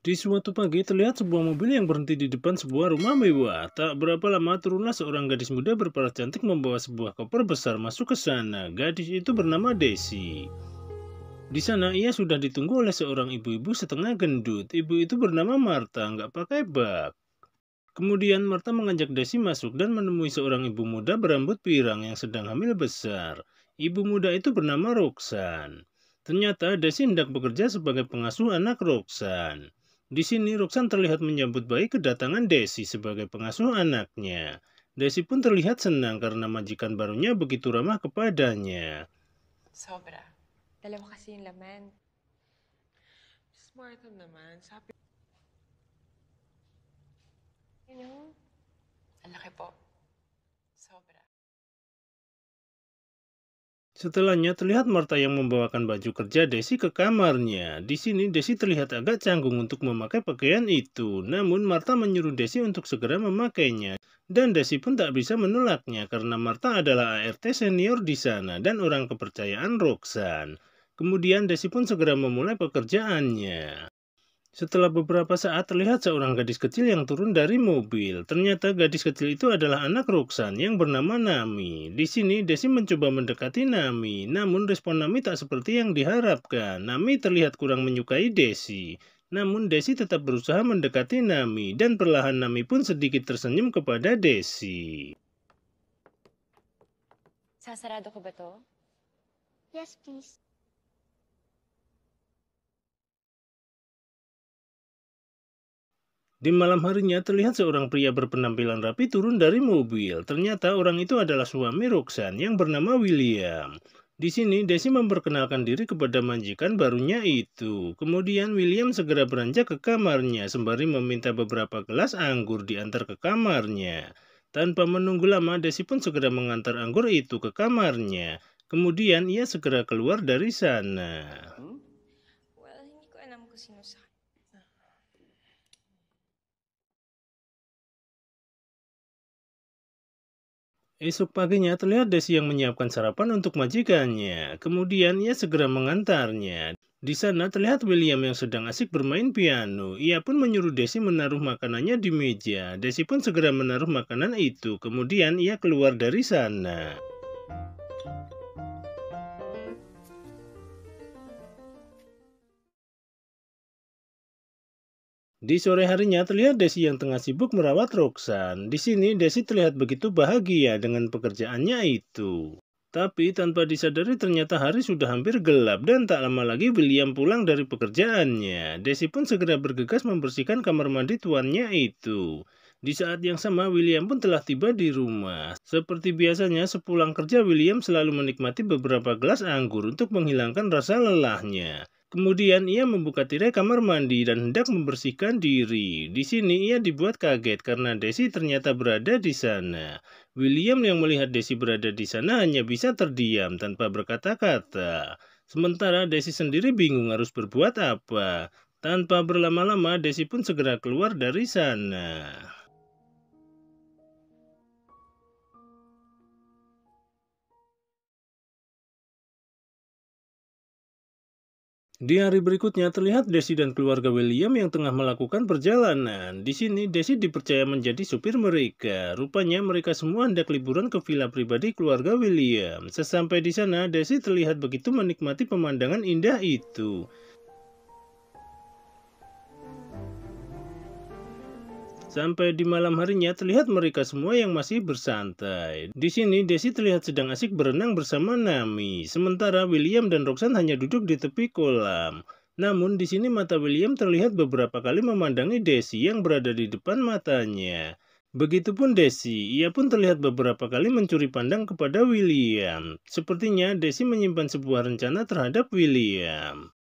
Di suatu pagi terlihat sebuah mobil yang berhenti di depan sebuah rumah mewah. Tak berapa lama turunlah seorang gadis muda berparas cantik membawa sebuah koper besar masuk ke sana. Gadis itu bernama Desi. Di sana ia sudah ditunggu oleh seorang ibu-ibu setengah gendut. Ibu itu bernama Marta, nggak pakai bak. Kemudian Marta mengajak Desi masuk dan menemui seorang ibu muda berambut pirang yang sedang hamil besar. Ibu muda itu bernama Roxan. Ternyata Desi hendak bekerja sebagai pengasuh anak Roxan. Di sini Roxan terlihat menyambut baik kedatangan Desi sebagai pengasuh anaknya. Desi pun terlihat senang karena majikan barunya begitu ramah kepadanya. Sobra. Dalawa kasi yung laman. Smart naman. Sabi, Yun. ang laki po. Sobra. Setelahnya terlihat Marta yang membawakan baju kerja Desi ke kamarnya. Di sini Desi terlihat agak canggung untuk memakai pakaian itu. Namun Marta menyuruh Desi untuk segera memakainya. Dan Desi pun tak bisa menolaknya karena Marta adalah ART senior di sana dan orang kepercayaan Roxan. Kemudian Desi pun segera memulai pekerjaannya. Setelah beberapa saat terlihat seorang gadis kecil yang turun dari mobil. Ternyata gadis kecil itu adalah anak Roxan yang bernama Nami. Di sini Desi mencoba mendekati Nami, namun respon Nami tak seperti yang diharapkan. Nami terlihat kurang menyukai Desi. Namun Desi tetap berusaha mendekati Nami dan perlahan Nami pun sedikit tersenyum kepada Desi. Sasarado ko ba to? Yes, please. Di malam harinya terlihat seorang pria berpenampilan rapi turun dari mobil. Ternyata orang itu adalah suami Roxan yang bernama William. Di sini Desi memperkenalkan diri kepada majikan barunya itu. Kemudian William segera beranjak ke kamarnya sembari meminta beberapa gelas anggur diantar ke kamarnya. Tanpa menunggu lama Desi pun segera mengantar anggur itu ke kamarnya. Kemudian ia segera keluar dari sana. Well, hindi ko alam kung sino sa Esok paginya terlihat Desi yang menyiapkan sarapan untuk majikannya. Kemudian ia segera mengantarnya. Di sana terlihat William yang sedang asik bermain piano. Ia pun menyuruh Desi menaruh makanannya di meja. Desi pun segera menaruh makanan itu. Kemudian ia keluar dari sana. Di sore harinya terlihat Desi yang tengah sibuk merawat Roxan. Di sini Desi terlihat begitu bahagia dengan pekerjaannya itu. Tapi tanpa disadari ternyata hari sudah hampir gelap dan tak lama lagi William pulang dari pekerjaannya. Desi pun segera bergegas membersihkan kamar mandi tuannya itu. Di saat yang sama William pun telah tiba di rumah. Seperti biasanya sepulang kerja William selalu menikmati beberapa gelas anggur untuk menghilangkan rasa lelahnya. Kemudian ia membuka tirai kamar mandi dan hendak membersihkan diri. Di sini ia dibuat kaget karena Desi ternyata berada di sana. William yang melihat Desi berada di sana hanya bisa terdiam tanpa berkata-kata. Sementara Desi sendiri bingung harus berbuat apa. Tanpa berlama-lama Desi pun segera keluar dari sana. Di hari berikutnya terlihat Desi dan keluarga William yang tengah melakukan perjalanan. Di sini Desi dipercaya menjadi supir mereka. Rupanya mereka semua hendak liburan ke villa pribadi keluarga William. Sesampai di sana Desi terlihat begitu menikmati pemandangan indah itu. Sampai di malam harinya terlihat mereka semua yang masih bersantai. Di sini Desi terlihat sedang asik berenang bersama Nami. Sementara William dan Roxanne hanya duduk di tepi kolam. Namun di sini mata William terlihat beberapa kali memandangi Desi yang berada di depan matanya. Begitupun Desi, ia pun terlihat beberapa kali mencuri pandang kepada William. Sepertinya Desi menyimpan sebuah rencana terhadap William.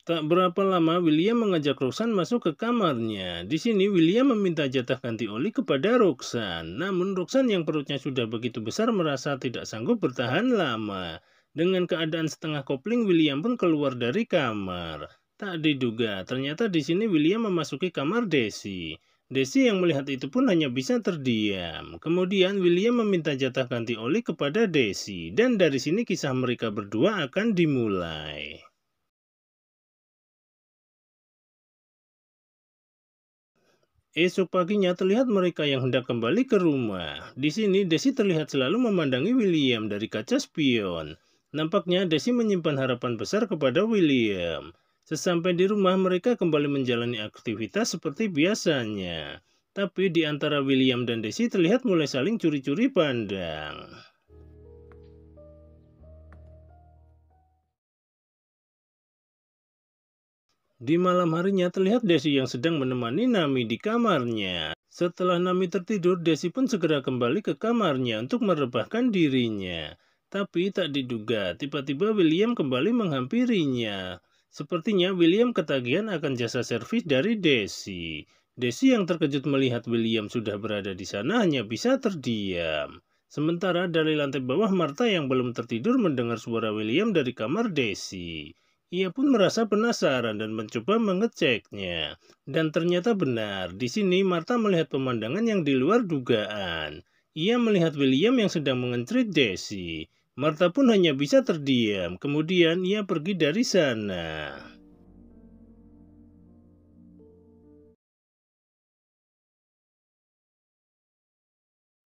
Tak berapa lama William mengajak Roxanne masuk ke kamarnya. Di sini William meminta jatah ganti oli kepada Roxanne. Namun Roxanne yang perutnya sudah begitu besar merasa tidak sanggup bertahan lama. Dengan keadaan setengah kopling William pun keluar dari kamar. Tak diduga, ternyata di sini William memasuki kamar Desi. Desi yang melihat itu pun hanya bisa terdiam. Kemudian William meminta jatah ganti oli kepada Desi. Dan dari sini kisah mereka berdua akan dimulai. Esok paginya terlihat mereka yang hendak kembali ke rumah. Di sini Desi terlihat selalu memandangi William dari kaca spion. Nampaknya Desi menyimpan harapan besar kepada William. Sesampai di rumah mereka kembali menjalani aktivitas seperti biasanya. Tapi di antara William dan Desi terlihat mulai saling curi-curi pandang. Di malam harinya terlihat Desi yang sedang menemani Nami di kamarnya. Setelah Nami tertidur, Desi pun segera kembali ke kamarnya untuk merebahkan dirinya. Tapi tak diduga, tiba-tiba William kembali menghampirinya. Sepertinya William ketagihan akan jasa servis dari Desi. Desi yang terkejut melihat William sudah berada di sana hanya bisa terdiam. Sementara dari lantai bawah Martha yang belum tertidur mendengar suara William dari kamar Desi. Ia pun merasa penasaran dan mencoba mengeceknya. Dan ternyata benar, di sini Martha melihat pemandangan yang di luar dugaan. Ia melihat William yang sedang mengencrit Desi. Martha pun hanya bisa terdiam, kemudian ia pergi dari sana.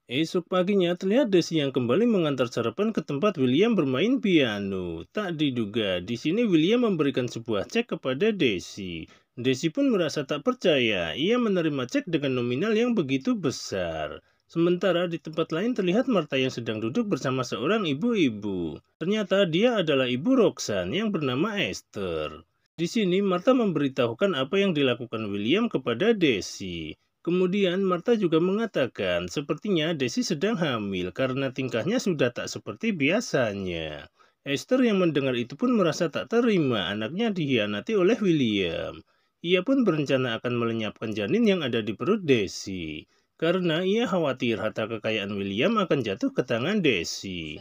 Esok paginya terlihat Desi yang kembali mengantar sarapan ke tempat William bermain piano. Tak diduga, di sini William memberikan sebuah cek kepada Desi. Desi pun merasa tak percaya, ia menerima cek dengan nominal yang begitu besar. Sementara di tempat lain terlihat Martha yang sedang duduk bersama seorang ibu-ibu. Ternyata dia adalah ibu Roxanne yang bernama Esther. Di sini Martha memberitahukan apa yang dilakukan William kepada Desi. Kemudian Martha juga mengatakan sepertinya Desi sedang hamil karena tingkahnya sudah tak seperti biasanya. Esther yang mendengar itu pun merasa tak terima anaknya dikhianati oleh William. Ia pun berencana akan melenyapkan janin yang ada di perut Desi. Karena ia khawatir harta kekayaan William akan jatuh ke tangan Desi.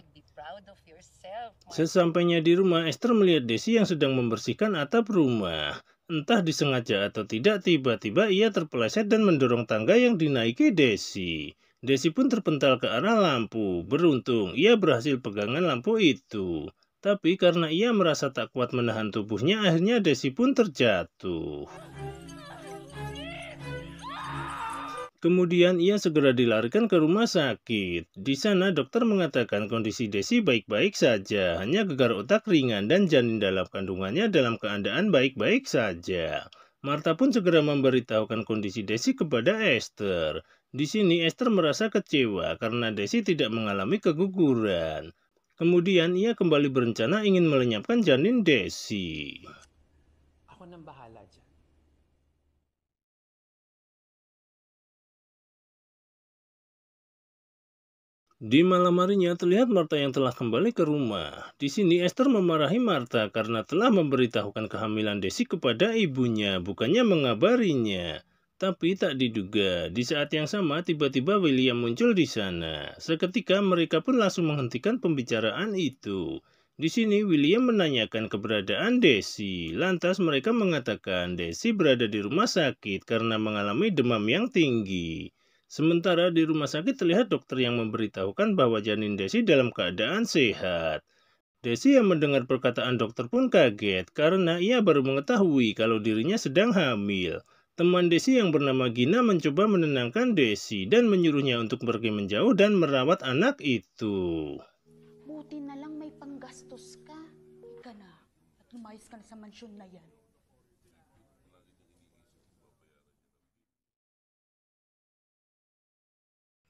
Sesampainya di rumah, Esther melihat Desi yang sedang membersihkan atap rumah. Entah disengaja atau tidak, tiba-tiba ia terpeleset dan mendorong tangga yang dinaiki Desi. Desi pun terpental ke arah lampu. Beruntung, ia berhasil pegangan lampu itu. Tapi karena ia merasa tak kuat menahan tubuhnya, akhirnya Desi pun terjatuh. Kemudian ia segera dilarikan ke rumah sakit. Di sana dokter mengatakan kondisi Desi baik-baik saja, hanya gegar otak ringan dan janin dalam kandungannya dalam keadaan baik-baik saja. Martha pun segera memberitahukan kondisi Desi kepada Esther. Di sini Esther merasa kecewa karena Desi tidak mengalami keguguran. Kemudian ia kembali berencana ingin melenyapkan janin Desi. Ako nang bahala dyan. Di malam harinya terlihat Martha yang telah kembali ke rumah. Di sini Esther memarahi Martha karena telah memberitahukan kehamilan Desi kepada ibunya, bukannya mengabarinya. Tapi tak diduga, di saat yang sama tiba-tiba William muncul di sana. Seketika mereka pun langsung menghentikan pembicaraan itu. Di sini William menanyakan keberadaan Desi. Lantas mereka mengatakan Desi berada di rumah sakit karena mengalami demam yang tinggi. Sementara di rumah sakit terlihat dokter yang memberitahukan bahwa janin Desi dalam keadaan sehat. Desi yang mendengar perkataan dokter pun kaget karena ia baru mengetahui kalau dirinya sedang hamil. Teman Desi yang bernama Gina mencoba menenangkan Desi dan menyuruhnya untuk pergi menjauh dan merawat anak itu. Buti na lang may panggastos ka. Ika na at lumayas ka na sa mansyon na yan.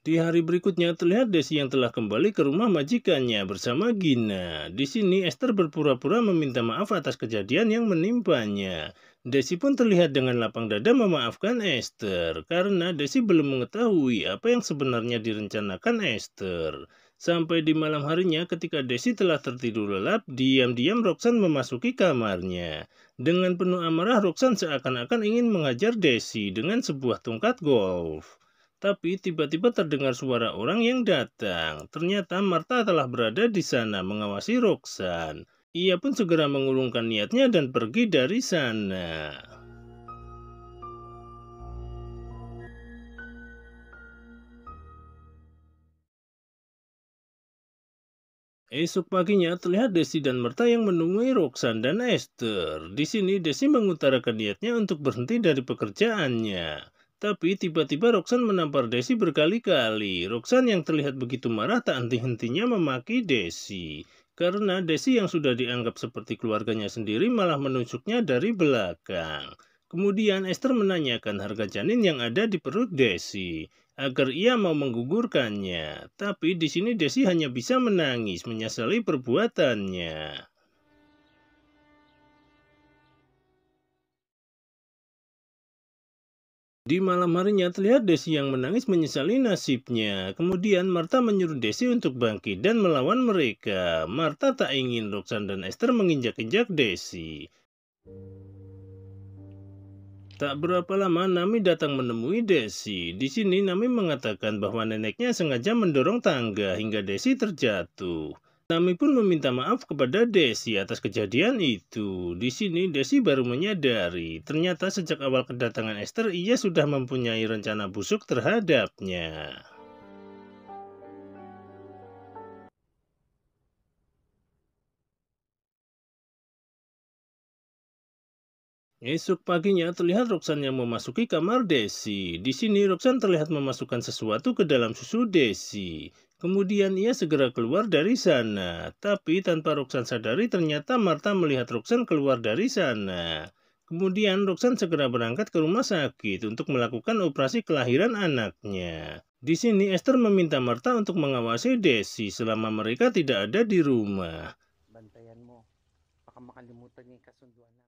Di hari berikutnya terlihat Desi yang telah kembali ke rumah majikannya bersama Gina. Di sini Esther berpura-pura meminta maaf atas kejadian yang menimpanya. Desi pun terlihat dengan lapang dada memaafkan Esther karena Desi belum mengetahui apa yang sebenarnya direncanakan Esther. Sampai di malam harinya ketika Desi telah tertidur lelap, diam-diam Roxanne memasuki kamarnya. Dengan penuh amarah Roxanne seakan-akan ingin menghajar Desi dengan sebuah tongkat golf. Tapi tiba-tiba terdengar suara orang yang datang. Ternyata Martha telah berada di sana mengawasi Roxanne. Ia pun segera mengurungkan niatnya dan pergi dari sana. Esok paginya terlihat Desi dan Martha yang menemui Roxanne dan Esther. Di sini Desi mengutarakan niatnya untuk berhenti dari pekerjaannya. Tapi tiba-tiba Roxanne menampar Desi berkali-kali. Roxanne yang terlihat begitu marah tak henti-hentinya memaki Desi. Karena Desi yang sudah dianggap seperti keluarganya sendiri malah menusuknya dari belakang. Kemudian Esther menanyakan harga janin yang ada di perut Desi agar ia mau menggugurkannya. Tapi di sini Desi hanya bisa menangis menyesali perbuatannya. Di malam harinya terlihat Desi yang menangis menyesali nasibnya. Kemudian Martha menyuruh Desi untuk bangkit dan melawan mereka. Martha tak ingin Roxanne dan Esther menginjak-injak Desi. Tak berapa lama Nami datang menemui Desi. Di sini Nami mengatakan bahwa neneknya sengaja mendorong tangga hingga Desi terjatuh. Nami pun meminta maaf kepada Desi atas kejadian itu. Di sini Desi baru menyadari, ternyata sejak awal kedatangan Esther ia sudah mempunyai rencana busuk terhadapnya. Esok paginya terlihat Roxanne yang memasuki kamar Desi. Di sini Roxanne terlihat memasukkan sesuatu ke dalam susu Desi. Kemudian ia segera keluar dari sana. Tapi tanpa Roxanne sadari ternyata Martha melihat Roxanne keluar dari sana. Kemudian Roxanne segera berangkat ke rumah sakit untuk melakukan operasi kelahiran anaknya. Di sini Esther meminta Martha untuk mengawasi Desi selama mereka tidak ada di rumah. Bantayan mo. Baka makalimutan niya yung kasunduan namin.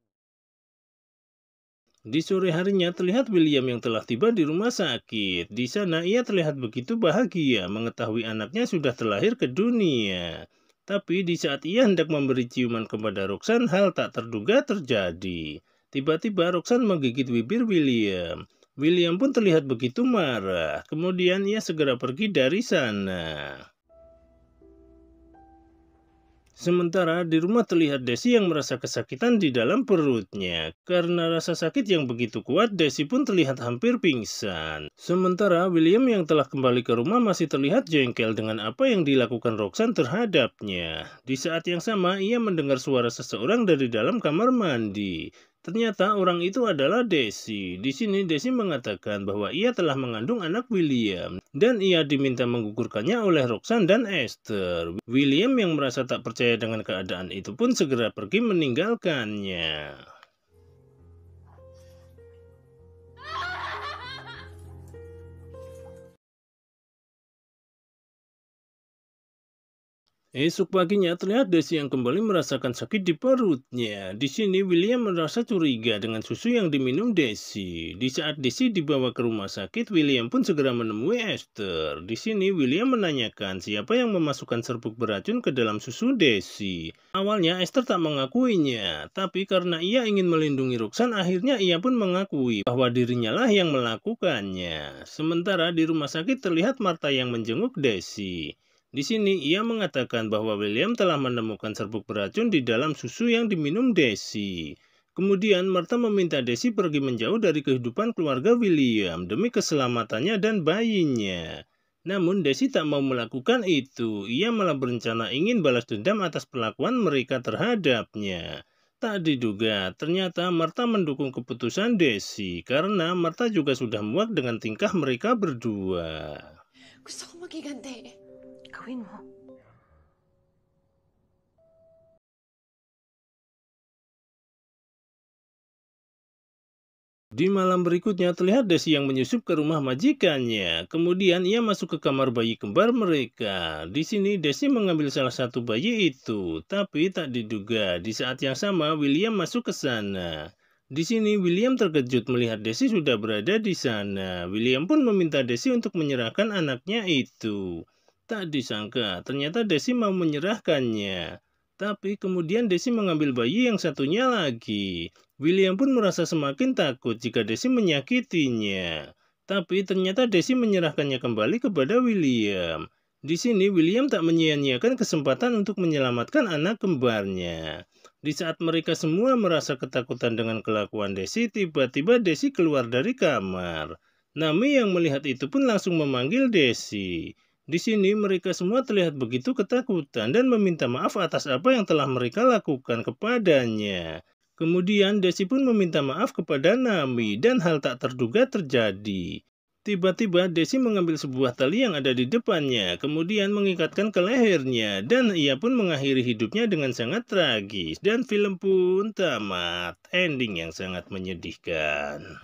Di sore harinya terlihat William yang telah tiba di rumah sakit. Di sana ia terlihat begitu bahagia mengetahui anaknya sudah terlahir ke dunia. Tapi di saat ia hendak memberi ciuman kepada Roxanne, hal tak terduga terjadi. Tiba-tiba Roxanne menggigit bibir William. William pun terlihat begitu marah. Kemudian ia segera pergi dari sana. Sementara di rumah terlihat Desi yang merasa kesakitan di dalam perutnya. Karena rasa sakit yang begitu kuat, Desi pun terlihat hampir pingsan. Sementara William yang telah kembali ke rumah masih terlihat jengkel dengan apa yang dilakukan Roxanne terhadapnya. Di saat yang sama, ia mendengar suara seseorang dari dalam kamar mandi. Ternyata orang itu adalah Desi. Di sini Desi mengatakan bahwa ia telah mengandung anak William dan ia diminta menggugurkannya oleh Roxanne dan Esther. William yang merasa tak percaya dengan keadaan itu pun segera pergi meninggalkannya. Esok paginya terlihat Desi yang kembali merasakan sakit di perutnya. Di sini William merasa curiga dengan susu yang diminum Desi. Di saat Desi dibawa ke rumah sakit, William pun segera menemui Esther. Di sini William menanyakan siapa yang memasukkan serbuk beracun ke dalam susu Desi. Awalnya Esther tak mengakuinya, tapi karena ia ingin melindungi Roxanne, akhirnya ia pun mengakui bahwa dirinya lah yang melakukannya. Sementara di rumah sakit terlihat Martha yang menjenguk Desi. Di sini ia mengatakan bahwa William telah menemukan serbuk beracun di dalam susu yang diminum Desi. Kemudian Martha meminta Desi pergi menjauh dari kehidupan keluarga William demi keselamatannya dan bayinya. Namun Desi tak mau melakukan itu. Ia malah berencana ingin balas dendam atas perlakuan mereka terhadapnya. Tak diduga, ternyata Martha mendukung keputusan Desi karena Martha juga sudah muak dengan tingkah mereka berdua. Gusto ko magiganti. Gawin mo. Di malam berikutnya terlihat Desi yang menyusup ke rumah majikannya. Kemudian ia masuk ke kamar bayi kembar mereka. Di sini Desi mengambil salah satu bayi itu, tapi tak diduga di saat yang sama William masuk ke sana. Di sini William terkejut melihat Desi sudah berada di sana. William pun meminta Desi untuk menyerahkan anaknya itu. Tak disangka, ternyata Desi mau menyerahkannya. Tapi kemudian Desi mengambil bayi yang satunya lagi. William pun merasa semakin takut jika Desi menyakitinya. Tapi ternyata Desi menyerahkannya kembali kepada William. Di sini William tak menyia-nyiakan kesempatan untuk menyelamatkan anak kembarnya. Di saat mereka semua merasa ketakutan dengan kelakuan Desi, tiba-tiba Desi keluar dari kamar. Nami yang melihat itu pun langsung memanggil Desi. Di sini mereka semua terlihat begitu ketakutan dan meminta maaf atas apa yang telah mereka lakukan kepadanya. Kemudian Desi pun meminta maaf kepada Nami dan hal tak terduga terjadi. Tiba-tiba Desi mengambil sebuah tali yang ada di depannya, kemudian mengikatkan ke lehernya, dan ia pun mengakhiri hidupnya dengan sangat tragis. Dan film pun tamat, ending yang sangat menyedihkan.